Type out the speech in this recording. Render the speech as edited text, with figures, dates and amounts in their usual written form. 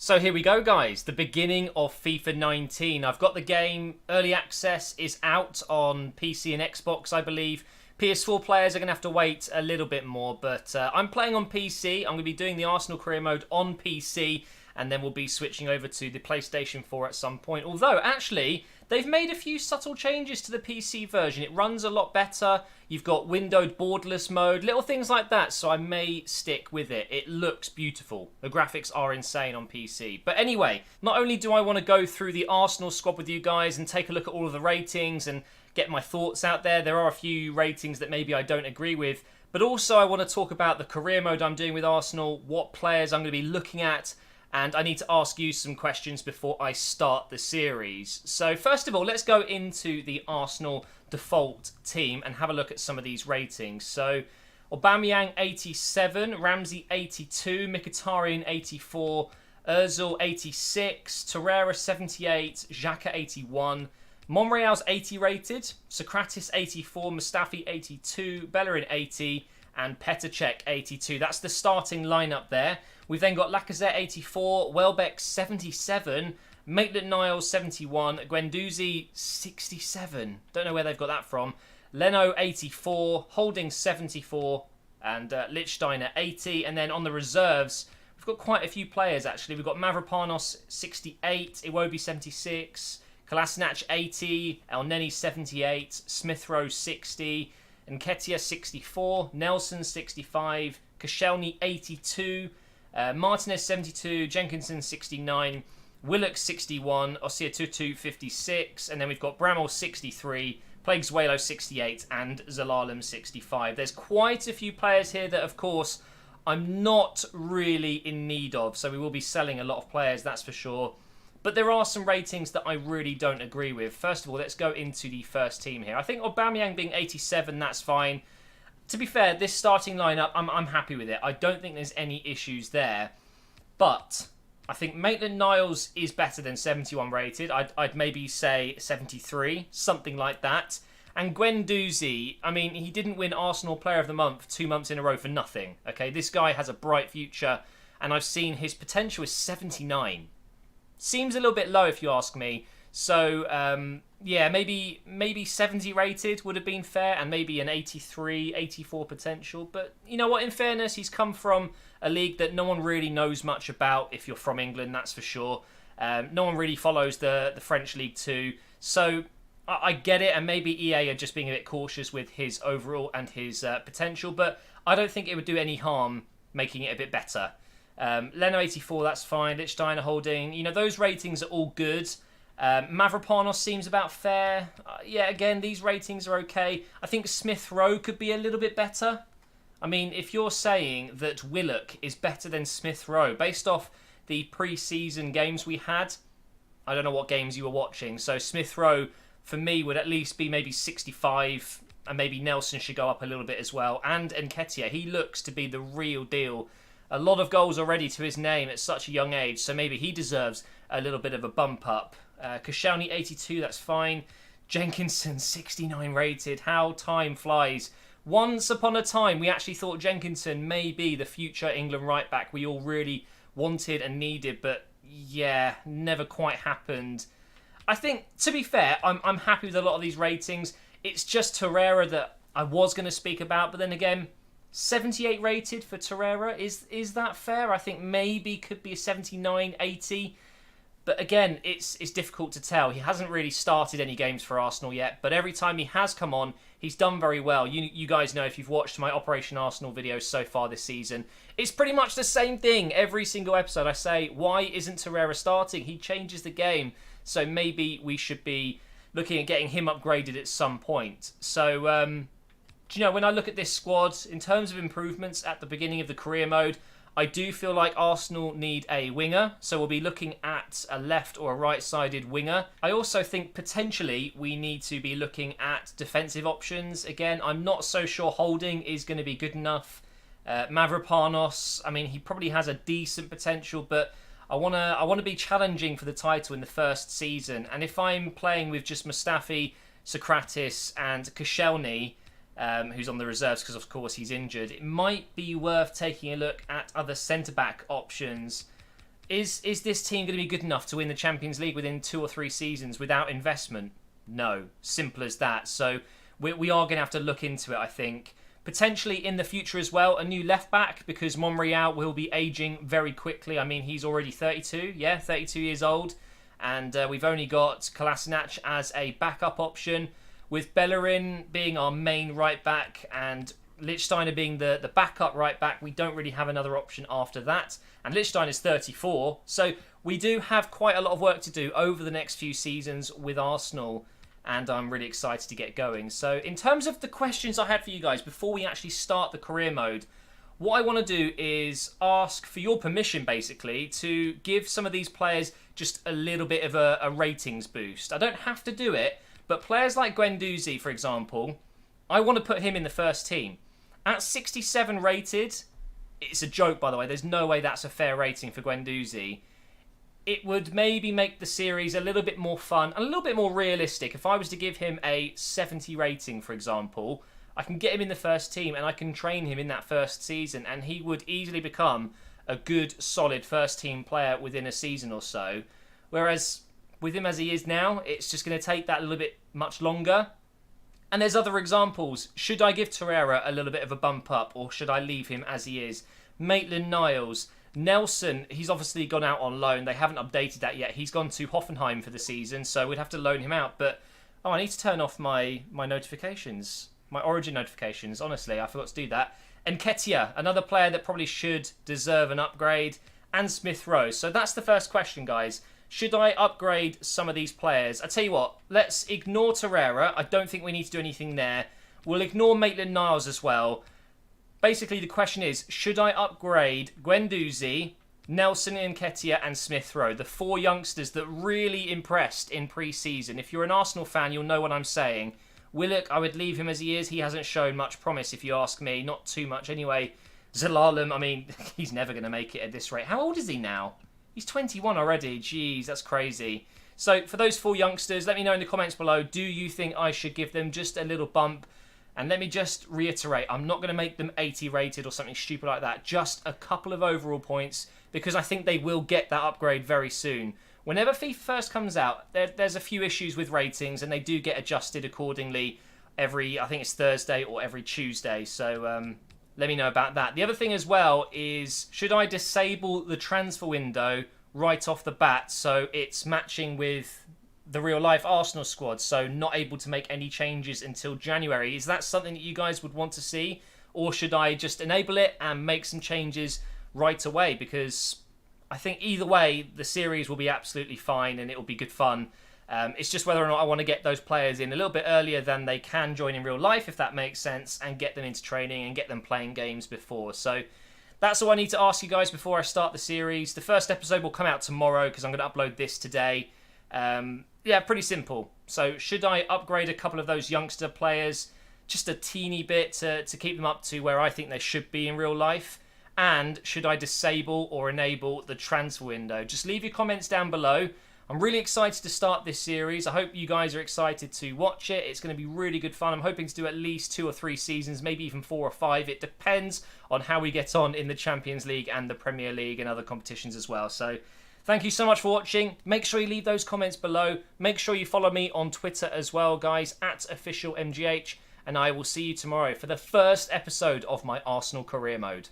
So here we go, guys. The beginning of FIFA 19. I've got the game. Early access is out on PC and Xbox, I believe. PS4 players are going to have to wait a little bit more, but I'm playing on PC. I'm going to be doing the Arsenal career mode on PC, and then we'll be switching over to the PlayStation 4 at some point. Although, actually, they've made a few subtle changes to the PC version. It runs a lot better. You've got windowed borderless mode, little things like that, so I may stick with it. It looks beautiful. The graphics are insane on PC. But anyway, not only do I want to go through the Arsenal squad with you guys and take a look at all of the ratings and get my thoughts out there are a few ratings that maybe I don't agree with, but also I want to talk about the career mode I'm doing with Arsenal, what players I'm going to be looking at, and I need to ask you some questions before I start the series. So first of all, let's go into the Arsenal default team and have a look at some of these ratings. So Aubameyang 87, Ramsey 82, Mkhitaryan 84, Ozil 86, Torreira 78, Xhaka 81, Monreal's 80 rated, Socrates 84, Mustafi 82, Bellerin 80, and Petr Cech 82. That's the starting lineup there. We've then got Lacazette 84, Welbeck 77, Maitland-Niles 71, Guendouzi 67. Don't know where they've got that from. Leno 84, Holding 74, and Lichtsteiner 80. And then on the reserves, we've got quite a few players actually. We've got Mavropanos 68, Iwobi 76, Kolasinac 80, Elneny 78, Smith Rowe 60, Nketiah 64, Nelson 65, Koscielny 82, Martinez 72, Jenkinson 69, Willock 61, Osiatutu 56, and then we've got Bramall 63, Plaguezuelo 68, and Zelalem 65. There's quite a few players here that, of course, I'm not really in need of, so we will be selling a lot of players, that's for sure. But there are some ratings that I really don't agree with. First of all, let's go into the first team here. I think Aubameyang being 87, that's fine. To be fair, this starting lineup, I'm happy with it. I don't think there's any issues there. But I think Maitland-Niles is better than 71 rated. I'd maybe say 73, something like that. And Guendouzi, I mean, he didn't win Arsenal Player of the Month 2 months in a row for nothing. Okay, this guy has a bright future, and I've seen his potential is 79. Seems a little bit low if you ask me. So, yeah, maybe 70 rated would have been fair, and maybe an 83, 84 potential. But you know what, in fairness, he's come from a league that no one really knows much about. If you're from England, that's for sure. No one really follows the French League too. So I get it, and maybe EA are just being a bit cautious with his overall and his potential. But I don't think it would do any harm making it a bit better. Leno 84, that's fine. Lichtsteiner Holding, you know, those ratings are all good. Mavropanos seems about fair. Yeah, again, these ratings are okay. I think Smith Rowe could be a little bit better. I mean, if you're saying that Willock is better than Smith Rowe, based off the pre-season games we had, I don't know what games you were watching, so Smith Rowe, for me, would at least be maybe 65, and maybe Nelson should go up a little bit as well. And Nketiah, he looks to be the real deal. A lot of goals already to his name at such a young age, so maybe he deserves a little bit of a bump up. Koscielny 82, that's fine. Jenkinson 69 rated. How time flies. Once upon a time, we actually thought Jenkinson may be the future England right back we all really wanted and needed, but yeah, never quite happened. I think, to be fair, I'm happy with a lot of these ratings. It's just Torreira that I was going to speak about, but then again, 78 rated for Torreira, is that fair? I think maybe could be a 79, 80. But again, it's difficult to tell. He hasn't really started any games for Arsenal yet, but every time he has come on, he's done very well. You guys know, if you've watched my Operation Arsenal videos so far this season, it's pretty much the same thing. Every single episode I say, why isn't Torreira starting? He changes the game. So maybe we should be looking at getting him upgraded at some point. So, do you know, when I look at this squad, in terms of improvements at the beginning of the career mode, I do feel like Arsenal need a winger, so we'll be looking at a left or a right-sided winger. I also think potentially we need to be looking at defensive options. Again, I'm not so sure Holding is going to be good enough. Mavropanos, I mean, he probably has a decent potential, but I want to be challenging for the title in the first season. And if I'm playing with just Mustafi, Socrates, and Koscielny, who's on the reserves because of course he's injured, it might be worth taking a look at other centre-back options. Is this team going to be good enough to win the Champions League within 2 or 3 seasons without investment? No. Simple as that. So we are going to have to look into it, I think. Potentially in the future as well, a new left-back, because Monreal will be ageing very quickly. I mean, he's already 32. Yeah, 32 years old. And we've only got Kolasinac as a backup option, with Bellerin being our main right-back and Lichtsteiner being the backup right-back. We don't really have another option after that. And Lichtsteiner is 34. So we do have quite a lot of work to do over the next few seasons with Arsenal. And I'm really excited to get going. So in terms of the questions I had for you guys before we actually start the career mode, what I want to do is ask for your permission, basically, to give some of these players just a little bit of a ratings boost. I don't have to do it, but players like Guendouzi, for example, I want to put him in the first team. At 67 rated, it's a joke, by the way. There's no way that's a fair rating for Guendouzi. It would maybe make the series a little bit more fun, a little bit more realistic. If I was to give him a 70 rating, for example, I can get him in the first team and I can train him in that first season, and he would easily become a good, solid first team player within a season or so. Whereas with him as he is now, it's just going to take that a little bit much longer. And there's other examples. Should I give Torreira a little bit of a bump up, or should I leave him as he is? Maitland-Niles, Nelson, he's obviously gone out on loan. They haven't updated that yet. He's gone to Hoffenheim for the season, so we'd have to loan him out. But, I need to turn off my notifications. My Origin notifications. Honestly, I forgot to do that. And Nketiah, another player that probably should deserve an upgrade. And Smith Rowe. So that's the first question, guys. Should I upgrade some of these players? I tell you what, let's ignore Torreira. I don't think we need to do anything there. We'll ignore Maitland-Niles as well. Basically, the question is, should I upgrade Guendouzi, Nelson Nketiah and Smith Rowe, the 4 youngsters that really impressed in pre-season? If you're an Arsenal fan, you'll know what I'm saying. Willock, I would leave him as he is. He hasn't shown much promise, if you ask me. Not too much anyway. Zelalem, I mean, he's never going to make it at this rate. How old is he now? He's 21 already. Jeez, that's crazy. So for those 4 youngsters, let me know in the comments below, do you think I should give them just a little bump? And let me just reiterate, I'm not going to make them 80 rated or something stupid like that. Just a couple of overall points, because I think they will get that upgrade very soon. Whenever FIFA first comes out, there's a few issues with ratings, and they do get adjusted accordingly every, I think it's Thursday or every Tuesday. So let me know about that. The other thing as well is, should I disable the transfer window right off the bat so it's matching with the real-life Arsenal squad, so not able to make any changes until January? Is that something that you guys would want to see? Or should I just enable it and make some changes right away? Because I think either way, the series will be absolutely fine and it will be good fun. It's just whether or not I want to get those players in a little bit earlier than they can join in real life, if that makes sense, and get them into training and get them playing games before. So that's all I need to ask you guys before I start the series. The first episode will come out tomorrow because I'm going to upload this today. Yeah, pretty simple. So should I upgrade a couple of those youngster players just a teeny bit to keep them up to where I think they should be in real life? And should I disable or enable the transfer window? Just leave your comments down below. I'm really excited to start this series. I hope you guys are excited to watch it. It's going to be really good fun. I'm hoping to do at least 2 or 3 seasons, maybe even 4 or 5. It depends on how we get on in the Champions League and the Premier League and other competitions as well. So thank you so much for watching. Make sure you leave those comments below. Make sure you follow me on Twitter as well, guys, @officialmgh. And I will see you tomorrow for the first episode of my Arsenal career mode.